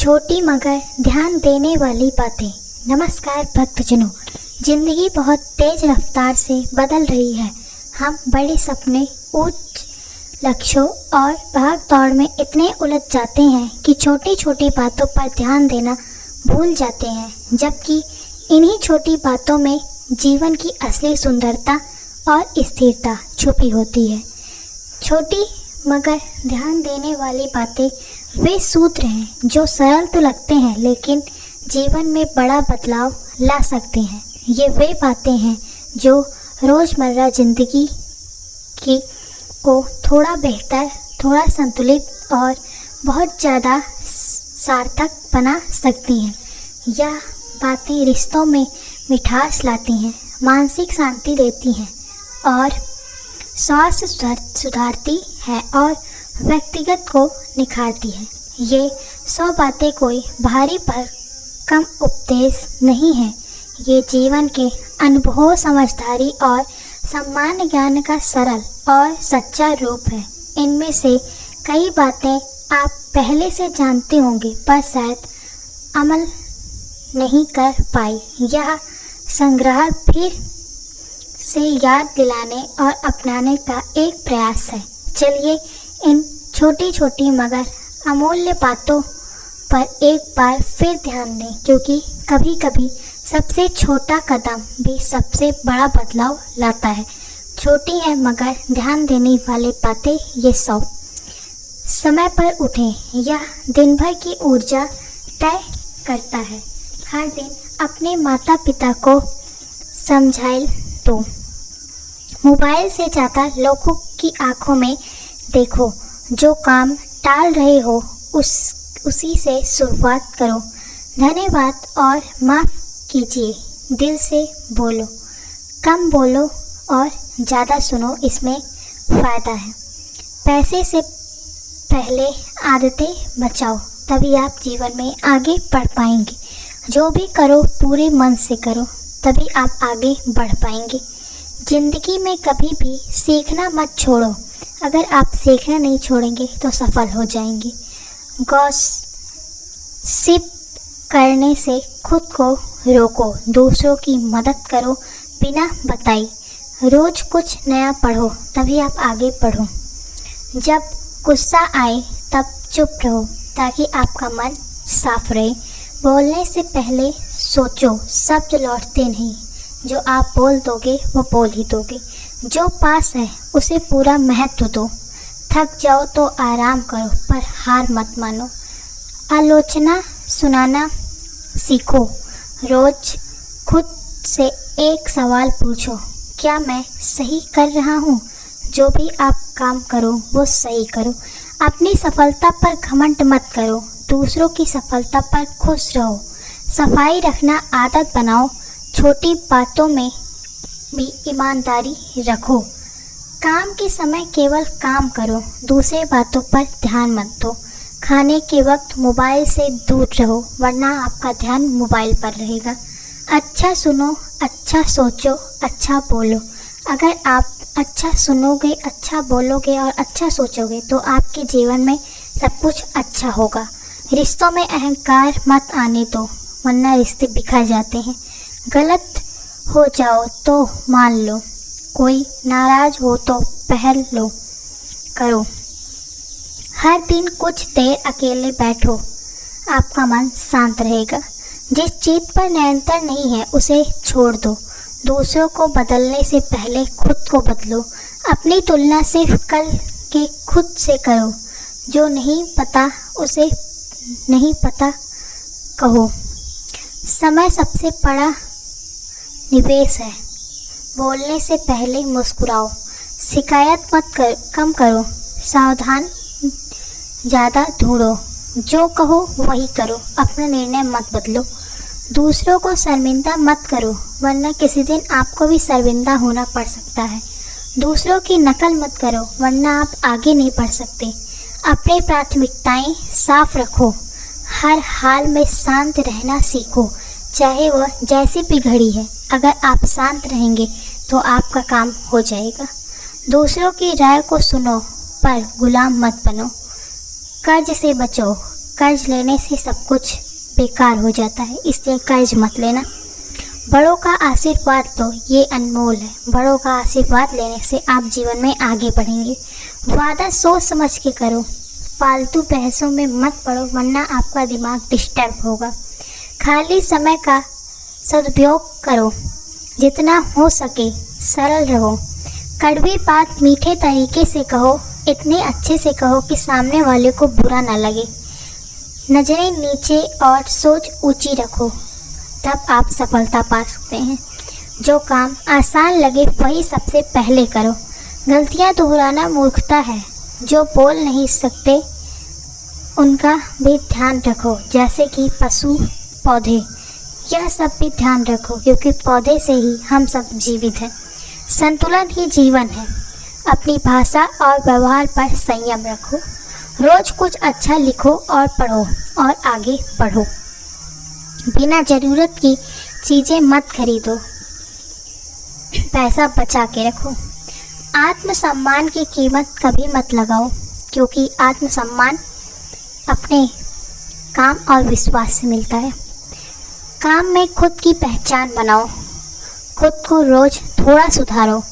छोटी मगर ध्यान देने वाली बातें। नमस्कार भक्तजनों, जिंदगी बहुत तेज रफ्तार से बदल रही है। हम बड़े सपने, उच्च लक्ष्यों और भाग दौड़ में इतने उलझ जाते हैं कि छोटी छोटी बातों पर ध्यान देना भूल जाते हैं, जबकि इन्हीं छोटी बातों में जीवन की असली सुंदरता और स्थिरता छुपी होती है। छोटी मगर ध्यान देने वाली बातें वे सूत्र हैं जो सरल तो लगते हैं लेकिन जीवन में बड़ा बदलाव ला सकते हैं। ये वे बातें हैं जो रोज़मर्रा ज़िंदगी की को थोड़ा बेहतर, थोड़ा संतुलित और बहुत ज़्यादा सार्थक बना सकती हैं। यह बातें रिश्तों में मिठास लाती हैं, मानसिक शांति देती हैं और स्वास्थ्य सुधारती है और व्यक्तिगत को निखारती है। ये 100 बातें कोई भारी भरकम उपदेश नहीं है। ये जीवन के अनुभव, समझदारी और सामान्य ज्ञान का सरल और सच्चा रूप है। इनमें से कई बातें आप पहले से जानते होंगे पर शायद अमल नहीं कर पाई। यह संग्रह फिर से याद दिलाने और अपनाने का एक प्रयास है। चलिए इन छोटी छोटी मगर अमूल्य बातों पर एक बार फिर ध्यान दें, क्योंकि कभी कभी सबसे छोटा कदम भी सबसे बड़ा बदलाव लाता है। छोटी है मगर ध्यान देने वाली बातें ये 100। समय पर उठें, यह दिन भर की ऊर्जा तय करता है। हर दिन अपने माता पिता को समझाइए तो मोबाइल से ज़्यादा लोगों की आंखों में देखो। जो काम टाल रहे हो उसी से शुरुआत करो। धन्यवाद और माफ़ कीजिए दिल से बोलो। कम बोलो और ज़्यादा सुनो, इसमें फ़ायदा है। पैसे से पहले आदतें बचाओ, तभी आप जीवन में आगे बढ़ पाएंगे। जो भी करो पूरे मन से करो, तभी आप आगे बढ़ पाएंगे। ज़िंदगी में कभी भी सीखना मत छोड़ो। अगर आप सीखना नहीं छोड़ेंगे तो सफल हो जाएंगे। गॉसिप करने से खुद को रोको। दूसरों की मदद करो बिना बताई। रोज़ कुछ नया पढ़ो, तभी आप आगे बढ़ो। जब गुस्सा आए तब चुप रहो ताकि आपका मन साफ रहे। बोलने से पहले सोचो, शब्द लौटते नहीं। जो आप बोल दोगे वो बोल ही दोगे। जो पास है उसे पूरा महत्व दो। थक जाओ तो आराम करो, पर हार मत मानो। आलोचना सुनाना सीखो। रोज खुद से एक सवाल पूछो, क्या मैं सही कर रहा हूँ? जो भी आप काम करो वो सही करो। अपनी सफलता पर घमंड मत करो, दूसरों की सफलता पर खुश रहो। सफाई रखना आदत बनाओ। छोटी बातों में भी ईमानदारी रखो। काम के समय केवल काम करो, दूसरे बातों पर ध्यान मत दो। खाने के वक्त मोबाइल से दूर रहो, वरना आपका ध्यान मोबाइल पर रहेगा। अच्छा सुनो, अच्छा सोचो, अच्छा बोलो। अगर आप अच्छा सुनोगे, अच्छा बोलोगे और अच्छा सोचोगे तो आपके जीवन में सब कुछ अच्छा होगा। रिश्तों में अहंकार मत आने दो, वरना रिश्ते बिखर जाते हैं। गलत हो जाओ तो मान लो, कोई नाराज हो तो पहल लो करो। हर दिन कुछ देर अकेले बैठो, आपका मन शांत रहेगा। जिस चीज़ पर नियंत्रण नहीं है उसे छोड़ दो। दूसरों को बदलने से पहले खुद को बदलो। अपनी तुलना सिर्फ कल के खुद से करो। जो नहीं पता उसे नहीं पता कहो। समय सबसे बड़ा निवेश है। बोलने से पहले मुस्कुराओ। शिकायत कम करो। सावधान ज़्यादा ढूंढो। जो कहो वही करो, अपना निर्णय मत बदलो। दूसरों को शर्मिंदा मत करो, वरना किसी दिन आपको भी शर्मिंदा होना पड़ सकता है। दूसरों की नकल मत करो, वरना आप आगे नहीं बढ़ सकते। अपनी प्राथमिकताएं साफ रखो। हर हाल में शांत रहना सीखो, चाहे वह जैसी भी घड़ी है। अगर आप शांत रहेंगे तो आपका काम हो जाएगा। दूसरों की राय को सुनो पर गुलाम मत बनो। कर्ज से बचो, कर्ज लेने से सब कुछ बेकार हो जाता है, इसलिए कर्ज मत लेना। बड़ों का आशीर्वाद लो, ये अनमोल है। बड़ों का आशीर्वाद लेने से आप जीवन में आगे बढ़ेंगे। वादा सोच समझ के करो, फालतू बहसों में मत पड़ो वरना आपका दिमाग डिस्टर्ब होगा। खाली समय का सदुपयोग करो, जितना हो सके सरल रहो। कड़वी बात मीठे तरीके से कहो, इतने अच्छे से कहो कि सामने वाले को बुरा ना लगे। नज़रें नीचे और सोच ऊंची रखो, तब आप सफलता पा सकते हैं। जो काम आसान लगे वही सबसे पहले करो। गलतियां दोहराना मूर्खता है। जो बोल नहीं सकते उनका भी ध्यान रखो, जैसे कि पशु पौधे, यह सब भी ध्यान रखो क्योंकि पौधे से ही हम सब जीवित हैं। संतुलन ही जीवन है। अपनी भाषा और व्यवहार पर संयम रखो। रोज कुछ अच्छा लिखो और पढ़ो और आगे बढ़ो। बिना ज़रूरत की चीज़ें मत खरीदो, पैसा बचा के रखो। आत्मसम्मान की कीमत कभी मत लगाओ क्योंकि आत्मसम्मान अपने काम और विश्वास से मिलता है। काम में खुद की पहचान बनाओ, खुद को रोज थोड़ा सुधारो।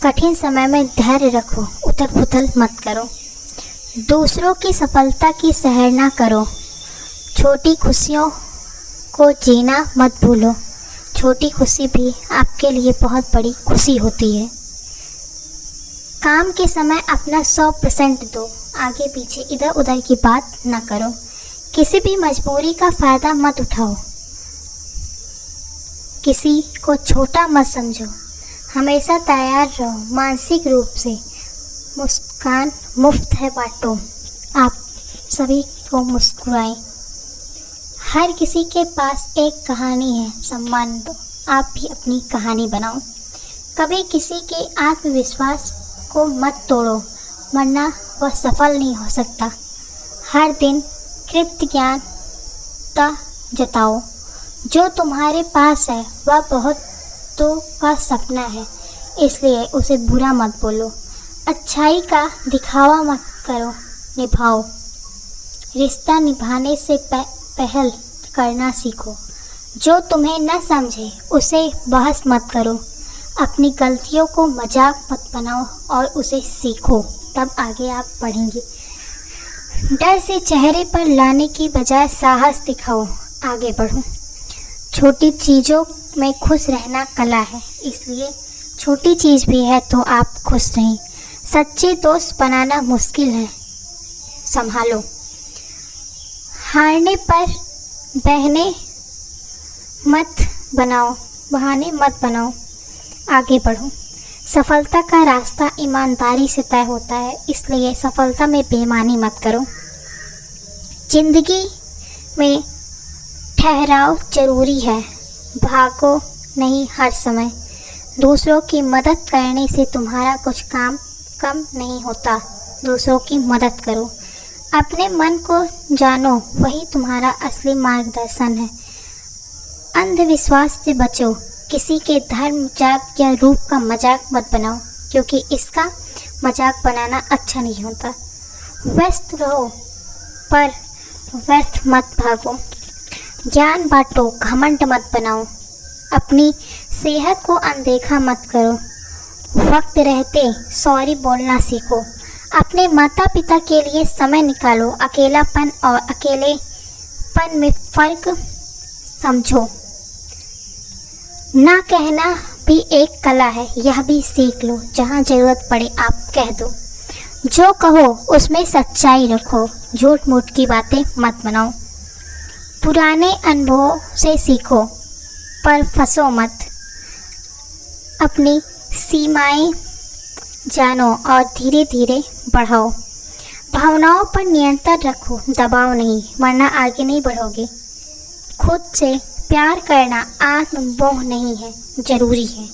कठिन समय में धैर्य रखो, उथल पुथल मत करो। दूसरों की सफलता की सराहना करो। छोटी खुशियों को जीना मत भूलो, छोटी खुशी भी आपके लिए बहुत बड़ी खुशी होती है। काम के समय अपना 100% दो, आगे पीछे इधर उधर की बात न करो। किसी भी मजबूरी का फ़ायदा मत उठाओ, किसी को छोटा मत समझो। हमेशा तैयार रहो, मानसिक रूप से मुस्कान मुफ्त है बांटो। आप सभी को मुस्कुराएं। हर किसी के पास एक कहानी है, सम्मान दो। आप भी अपनी कहानी बनाओ। कभी किसी के आत्मविश्वास को मत तोड़ो वरना वह सफल नहीं हो सकता। हर दिन कृतज्ञता जताओ। जो तुम्हारे पास है वह बहुतों का सपना है, इसलिए उसे बुरा मत बोलो। अच्छाई का दिखावा मत करो, निभाओ। रिश्ता निभाने से पहल करना सीखो। जो तुम्हें न समझे उसे बहस मत करो। अपनी गलतियों को मजाक मत बनाओ और उसे सीखो, तब आगे आप बढ़ेंगे। डर से चेहरे पर लाने की बजाय साहस दिखाओ, आगे बढ़ो। छोटी चीज़ों में खुश रहना कला है, इसलिए छोटी चीज़ भी है तो आप खुश रहें। सच्चे दोस्त बनाना मुश्किल है, संभालो। हारने पर बहाने मत बनाओ, आगे बढ़ो। सफलता का रास्ता ईमानदारी से तय होता है, इसलिए सफलता में बेईमानी मत करो। जिंदगी में ठहराव जरूरी है, भागो नहीं हर समय। दूसरों की मदद करने से तुम्हारा कुछ काम कम नहीं होता। दूसरों की मदद करो। अपने मन को जानो, वही तुम्हारा असली मार्गदर्शन है। अंधविश्वास से बचो। किसी के धर्म, जात या रूप का मजाक मत बनाओ क्योंकि इसका मजाक बनाना अच्छा नहीं होता। व्यस्त रहो पर व्यर्थ मत भागो। ज्ञान बांटो, घमंड मत बनाओ। अपनी सेहत को अनदेखा मत करो। वक्त रहते सॉरी बोलना सीखो। अपने माता पिता के लिए समय निकालो। अकेलापन और अकेलेपन में फ़र्क समझो। ना कहना भी एक कला है, यह भी सीख लो। जहाँ ज़रूरत पड़े आप कह दो। जो कहो उसमें सच्चाई रखो, झूठ मूठ की बातें मत बनाओ। पुराने अनुभवों से सीखो पर फंसो मत। अपनी सीमाएं जानो और धीरे धीरे बढ़ाओ। भावनाओं पर नियंत्रण रखो, दबाव नहीं, वरना आगे नहीं बढ़ोगे। खुद से प्यार करना आत्ममोह नहीं है, जरूरी है।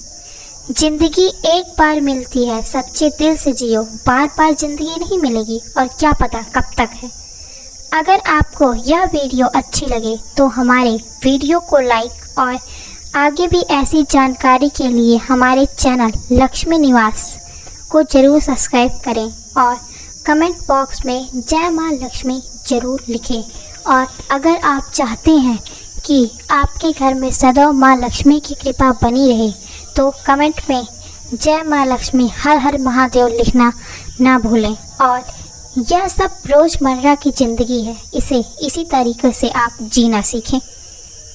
जिंदगी एक बार मिलती है, सच्चे दिल से जियो। बार बार जिंदगी नहीं मिलेगी और क्या पता कब तक है। अगर आपको यह वीडियो अच्छी लगे तो हमारे वीडियो को लाइक और आगे भी ऐसी जानकारी के लिए हमारे चैनल लक्ष्मी निवास को ज़रूर सब्सक्राइब करें और कमेंट बॉक्स में जय माँ लक्ष्मी ज़रूर लिखें और अगर आप चाहते हैं कि आपके घर में सदैव माँ लक्ष्मी की कृपा बनी रहे तो कमेंट में जय माँ लक्ष्मी हर हर महादेव लिखना ना भूलें। और यह सब रोज़मर्रा की ज़िंदगी है, इसे इसी तरीके से आप जीना सीखें।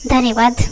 धन्यवाद।